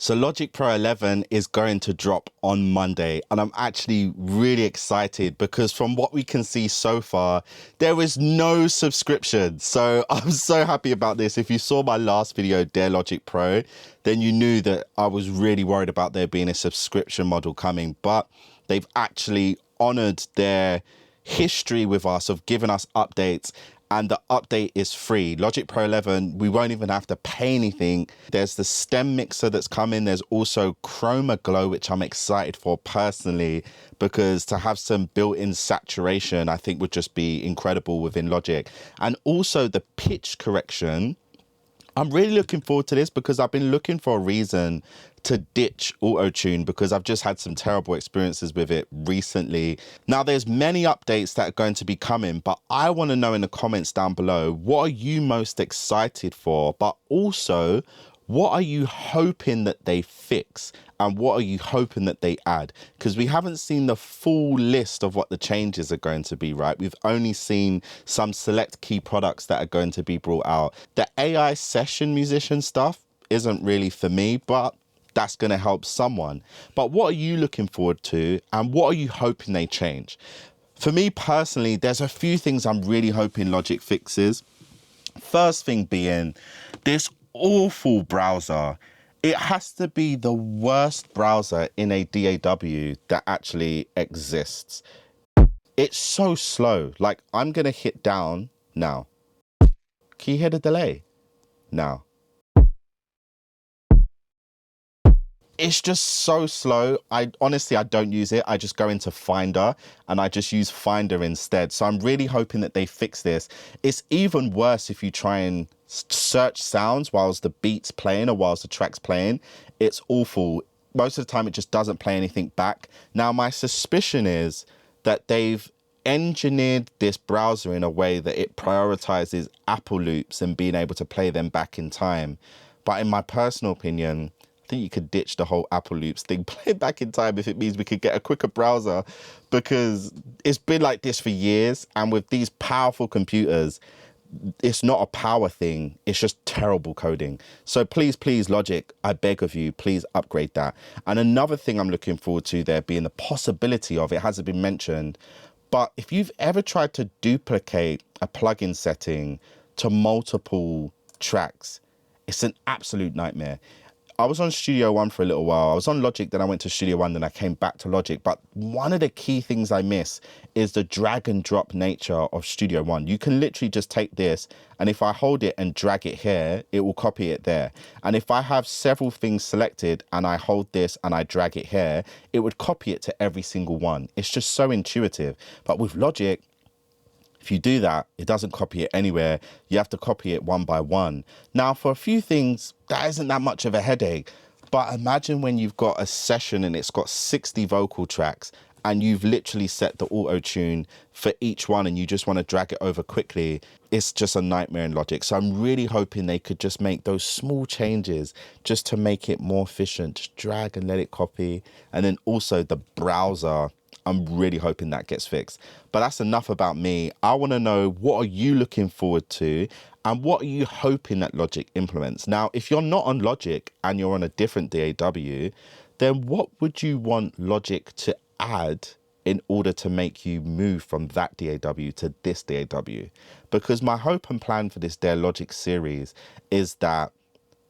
So Logic Pro 11 is going to drop on Monday, and I'm actually really excited because from what we can see so far, there is no subscription. So I'm so happy about this. If you saw my last video, Dare Logic Pro, then you knew that I was really worried about there being a subscription model coming, but they've actually honored their history with us of giving us updates, and the update is free. Logic Pro 11, we won't even have to pay anything. There's the stem mixer that's coming. There's also Chroma Glow, which I'm excited for personally, because to have some built-in saturation, I think would just be incredible within Logic. And also the pitch correction. I'm really looking forward to this because I've been looking for a reason to ditch auto-tune because I've just had some terrible experiences with it recently. Now, there's many updates that are going to be coming, but I want to know in the comments down below, what are you most excited for? But also, what are you hoping that they fix? And what are you hoping that they add? Because we haven't seen the full list of what the changes are going to be, right? We've only seen some select key products that are going to be brought out. The AI session musician stuff isn't really for me, but that's going to help someone. But what are you looking forward to? And what are you hoping they change? For me personally, there's a few things I'm really hoping Logic fixes. First thing being this awful browser. It has to be the worst browser in a DAW that actually exists. It's so slow. Like, I'm going to hit down now. Can you hear the delay? Now. It's just so slow. I honestly don't use it. I just go into Finder and I just use Finder instead. So I'm really hoping that they fix this. It's even worse if you try and search sounds whilst the beat's playing or whilst the track's playing. It's awful. Most of the time it just doesn't play anything back. Now, my suspicion is that they've engineered this browser in a way that it prioritizes Apple loops and being able to play them back in time. But in my personal opinion, I think you could ditch the whole Apple loops thing, play it back in time if it means we could get a quicker browser, because it's been like this for years. And with these powerful computers, it's not a power thing. It's just terrible coding. So please, please, Logic, I beg of you, please upgrade that. And another thing I'm looking forward to there being the possibility of, it hasn't been mentioned, but if you've ever tried to duplicate a plugin setting to multiple tracks, it's an absolute nightmare. I was on Studio One for a little while. I was on Logic, then I went to Studio One, then I came back to Logic. But one of the key things I miss is the drag and drop nature of Studio One. You can literally just take this, and if I hold it and drag it here, it will copy it there. And if I have several things selected and I hold this and I drag it here, it would copy it to every single one. It's just so intuitive. But with Logic, if you do that, it doesn't copy it anywhere. You have to copy it one by one. Now, for a few things, that isn't that much of a headache. But imagine when you've got a session and it's got 60 vocal tracks and you've literally set the auto-tune for each one and you just want to drag it over quickly. It's just a nightmare in Logic. So I'm really hoping they could just make those small changes just to make it more efficient. Just drag and let it copy. And then also the browser, I'm really hoping that gets fixed. But that's enough about me. I want to know, what are you looking forward to? And what are you hoping that Logic implements? Now, if you're not on Logic and you're on a different DAW, then what would you want Logic to add in order to make you move from that DAW to this DAW? Because my hope and plan for this Dare Logic series is that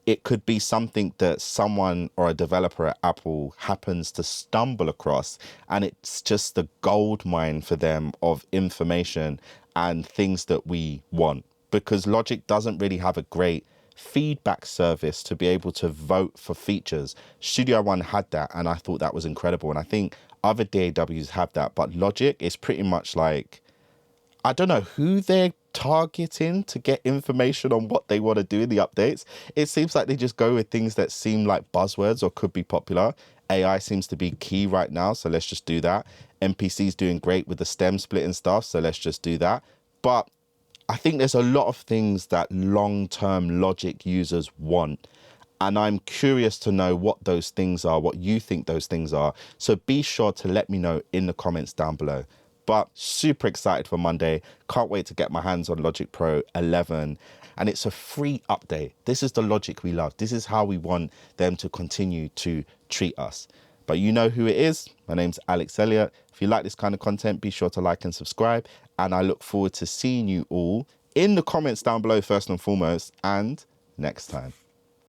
it could be something that someone or a developer at Apple happens to stumble across, and it's just the gold mine for them of information and things that we want. Because Logic doesn't really have a great feedback service to be able to vote for features. Studio One had that, and I thought that was incredible. And I think other DAWs have that, but Logic is pretty much like, I don't know who they're targeting to get information on what they want to do in the updates. It seems like they just go with things that seem like buzzwords or could be popular. AI seems to be key right now, so let's just do that. MPC's doing great with the stem split and stuff, so let's just do that. But I think there's a lot of things that long-term Logic users want. And I'm curious to know what those things are, what you think those things are. So be sure to let me know in the comments down below. But super excited for Monday. Can't wait to get my hands on Logic Pro 11. and it's a free update. This is the logic we love. This is how we want them to continue to treat us. But you know who it is. My name's Alex Elliott. If you like this kind of content, be sure to like and subscribe. And I look forward to seeing you all in the comments down below first and foremost, and next time.